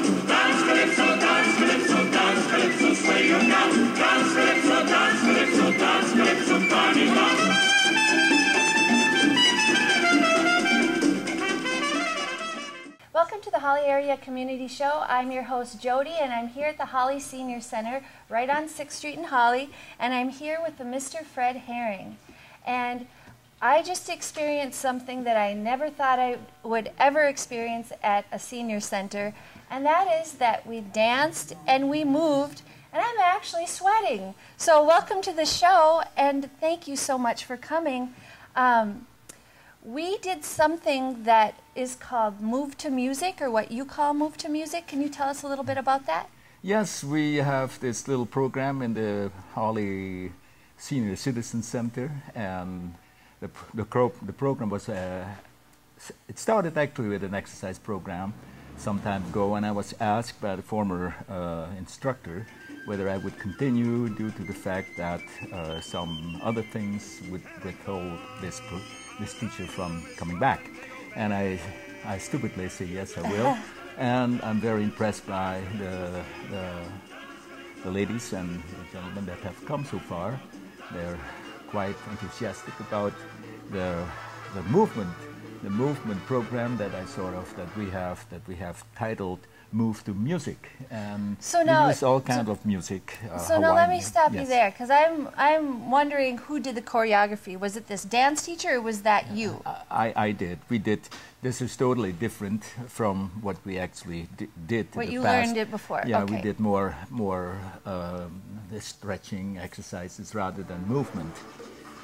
Dance calypso, dance calypso, dance calypso, sway your now. Dance calypso, dance calypso, dance calypso, carnival. Welcome to the Holly Area Community Show. I'm your host Jody, and I'm here at the Holly Senior Center right on 6th Street in Holly, and I'm here with the Mr. Fred Herring. And I just experienced something that I never thought I would ever experience at a senior center, and that is that we danced and we moved, and I'm actually sweating. So welcome to the show, and thank you so much for coming. We did something that is called Move to Music, or what you call Move to Music. Can you tell us a little bit about that? Yes, we have this little program in the Holly Senior Citizen Center, and the program was, it started actually with an exercise program some time ago, and I was asked by the former instructor whether I would continue due to the fact that some other things would withhold this teacher from coming back. And I stupidly say yes, I will. And I'm very impressed by the ladies and the gentlemen that have come so far. They're quite enthusiastic about the movement program that we have titled Move to Music, and so we use all kinds of music. So now let me stop you there, because I'm wondering who did the choreography. Was it this dance teacher, or was that you? I did. We did. This is totally different from what we actually did. What in you the past. learned it before. Yeah, okay. we did more the stretching exercises rather than movement,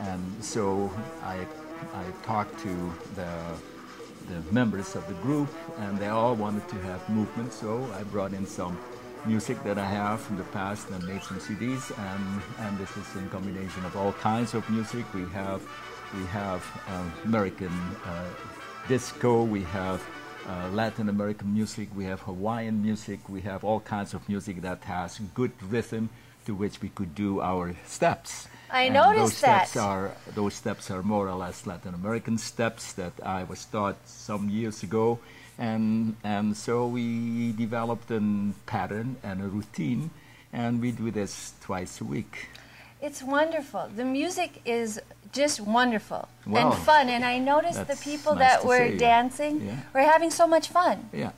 and so I talked to the members of the group, and they all wanted to have movement, so I brought in some music that I have from the past and made some CDs, and this is in combination of all kinds of music. We have American disco, we have Latin American music, we have Hawaiian music, we have all kinds of music that has good rhythm to which we could do our steps. I noticed that. Those steps are more or less Latin American steps that I was taught some years ago, and so we developed a pattern and a routine, and we do this twice a week. It's wonderful. The music is just wonderful Well, and fun, and I noticed the people that were dancing were having so much fun. Yeah.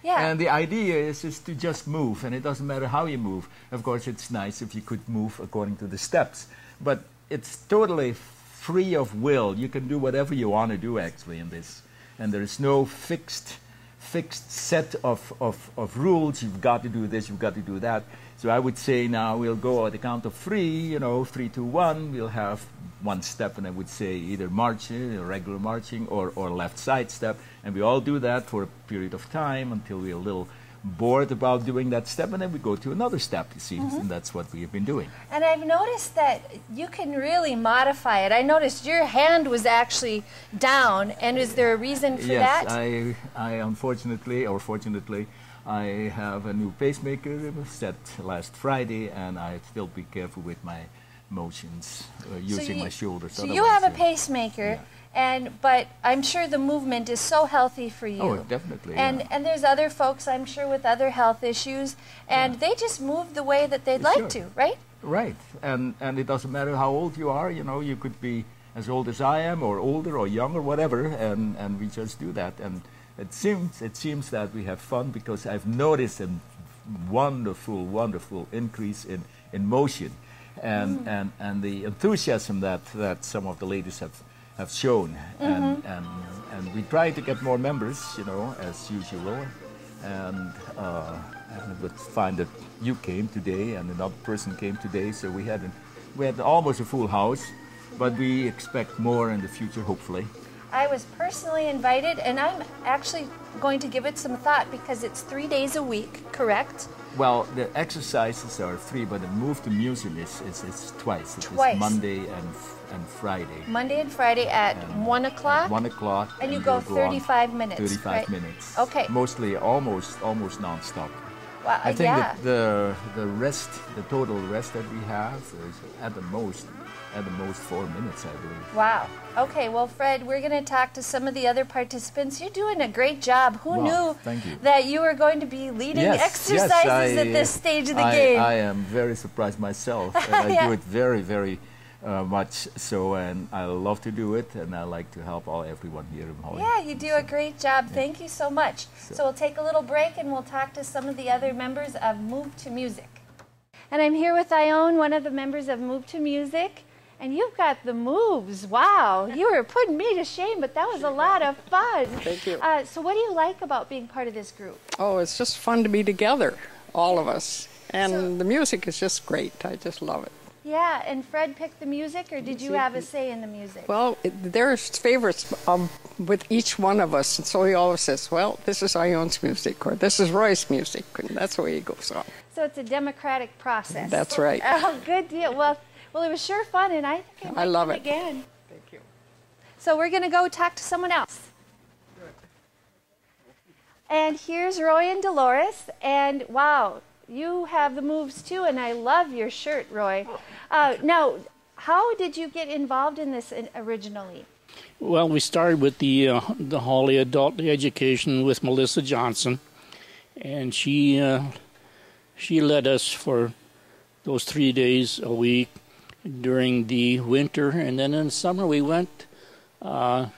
Yeah. And the idea is to just move, and it doesn't matter how you move. Of course, it's nice if you could move according to the steps, but it's totally free of will. You can do whatever you want to do actually in this, and there is no fixed set of rules. You've got to do this, you've got to do that. So I would say now we'll go at the count of 3, 3, 2, 1. We'll have one step, and I would say either marching, or regular marching, or left side step, and we all do that for a period of time until we're a little bored about doing that step, and then we go to another step, you see, and that's what we have been doing. And I've noticed that you can really modify it. I noticed your hand was actually down, and is there a reason for that? Yes, I unfortunately, or fortunately, I have a new pacemaker set last Friday, and I still be careful with my motions, using my shoulders. So you have a pacemaker, but I'm sure the movement is so healthy for you. Oh, definitely. And there's other folks, I'm sure, with other health issues, and they just move the way that they'd like to, right? Right, and it doesn't matter how old you are. You could be as old as I am, or older, or young, or whatever, and we just do that. And it seems that we have fun, because I've noticed a wonderful increase in motion, and the enthusiasm that some of the ladies have shown, and we try to get more members, as usual, and I would find that you came today and another person came today, so we had almost a full house, but we expect more in the future, hopefully. I was personally invited, and I'm actually going to give it some thought, because it's 3 days a week, correct? Well, the exercises are 3, but the Move to Music is twice. It Twice. is Monday and Friday. Monday and Friday at 1 o'clock? 1 o'clock. And you go 35 minutes, 35 right? minutes. Okay. Mostly, almost non-stop. Wow, I think yeah. that the total rest that we have is at the most 4 minutes, I believe. Wow. Okay, well, Fred, we're going to talk to some of the other participants. You're doing a great job. Who Wow, knew thank you. that you were going to be leading exercises at this stage of the game? I am very surprised myself, and I Yeah. do it very, very much so, and I love to do it, and I like to help everyone here in Holland. Yeah, you do a great job. Thank you so much. So we'll take a little break and we'll talk to some of the other members of Move to Music. And I'm here with Ione, one of the members of Move to Music. And you've got the moves. Wow. You were putting me to shame, but that was a lot of fun. Thank you. So what do you like about being part of this group? Oh, it's just fun to be together, all of us. And the music is just great. I just love it. Yeah, and Fred picked the music, or did you have a say in the music? Well, there's favorites with each one of us. And so he always says, well, this is Ione's music, or this is Roy's music. And that's the way he goes on. So it's a democratic process. That's right. Oh, good deal. Well, it was sure fun, and I think I love come it. again. Thank you. So we're going to go talk to someone else. And here's Roy and Dolores, and wow, you have the moves too, and I love your shirt, Roy. Now, how did you get involved in this originally? Well, we started with the Holly Adult Education with Melissa Johnson, and she led us for those 3 days a week during the winter, and then in the summer we went on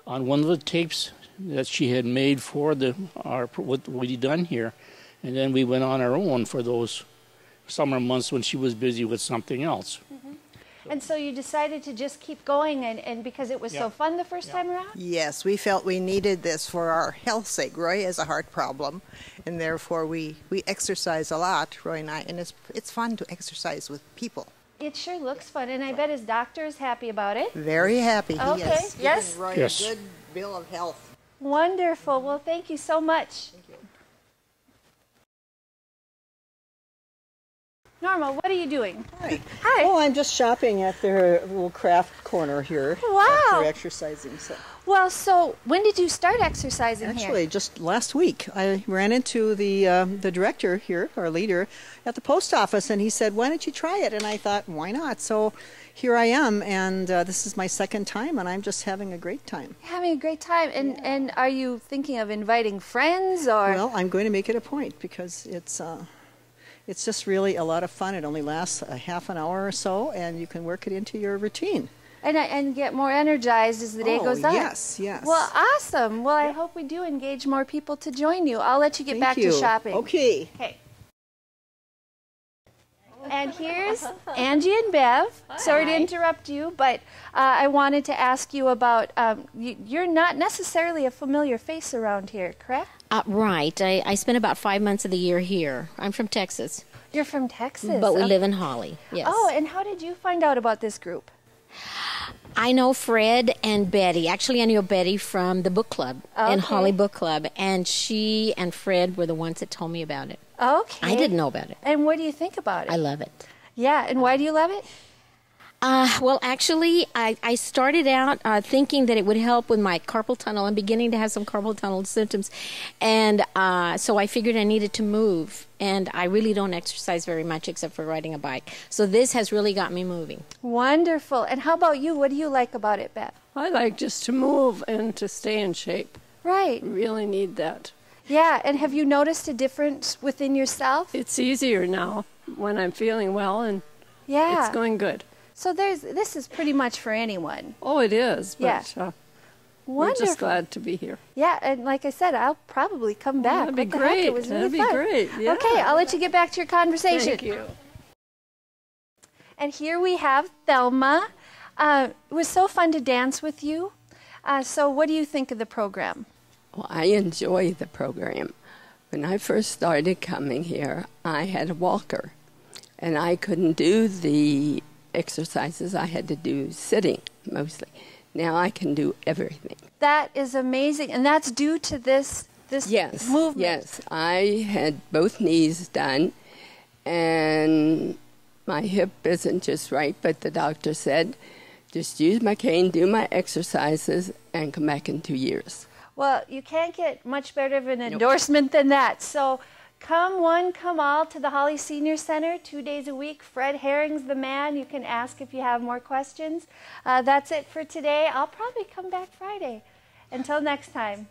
one of the tapes that she had made for what we done here, and then we went on our own for those summer months when she was busy with something else. Mm-hmm. And so you decided to just keep going, and because it was so fun the first time around? Yes, we felt we needed this for our health's sake. Roy has a heart problem, and therefore we exercise a lot, Roy and I, and it's fun to exercise with people. It sure looks fun, and I bet his doctor is happy about it. Very happy. Okay, He has yes? given Roy Yes. a good bill of health. Wonderful. Well, thank you so much. Norma, what are you doing? Hi. Hi. Oh, I'm just shopping at their little craft corner here. Wow. After exercising. Well, so when did you start exercising Actually, here? just last week, I ran into the director here, our leader, at the post office, and he said, "Why don't you try it?" And I thought, "Why not?" So here I am, and this is my second time, and I'm just having a great time. Having a great time. And are you thinking of inviting friends or? Well, I'm going to make it a point because it's just really a lot of fun. It only lasts a half an hour or so, and you can work it into your routine. And get more energized as the day goes on. Yes, yes. Well, awesome. Well, I hope we do engage more people to join you. I'll let you get back to shopping. Okay. Okay. And here's Angie and Bev. Sorry to interrupt you, but I wanted to ask you about, you're not necessarily a familiar face around here, correct? Right. I spend about 5 months of the year here. I'm from Texas. You're from Texas. But we live in Holly, yes. Oh, and how did you find out about this group? I know Fred and Betty. Actually, I knew Betty from the book club, in Holly Book Club, and she and Fred were the ones that told me about it. Okay. I didn't know about it. And what do you think about it? I love it. Yeah, and why do you love it? Well, actually, I started out thinking that it would help with my carpal tunnel. I'm beginning to have some carpal tunnel symptoms. And so I figured I needed to move. And I really don't exercise very much except for riding a bike. So this has really got me moving. Wonderful. And how about you? What do you like about it, Beth? I like just to move and to stay in shape. Right. Really need that. Yeah, and have you noticed a difference within yourself? It's easier now when I'm feeling well, and Yeah. it's going good. So this is pretty much for anyone. Oh, it is. But Yeah. we're Wonderful. just glad to be here. Yeah, and like I said, I'll probably come back. That'd be What the heck, great. It was really That'd be fun. great. Yeah. Okay, I'll let you get back to your conversation. Thank you. And here we have Thelma. It was so fun to dance with you. So what do you think of the program? Well, I enjoy the program. When I first started coming here, I had a walker, and I couldn't do the exercises. I had to do sitting mostly. Now I can do everything. That is amazing, and that's due to this Yes, movement. yes. I had both knees done, and my hip isn't just right, but the doctor said, just use my cane, do my exercises, and come back in 2 years. Well, you can't get much better of an endorsement than that. So Come one, come all to the Holly Senior Center 2 days a week. Fred Herring's the man. You can ask if you have more questions. That's it for today. I'll probably come back Friday. Until next time.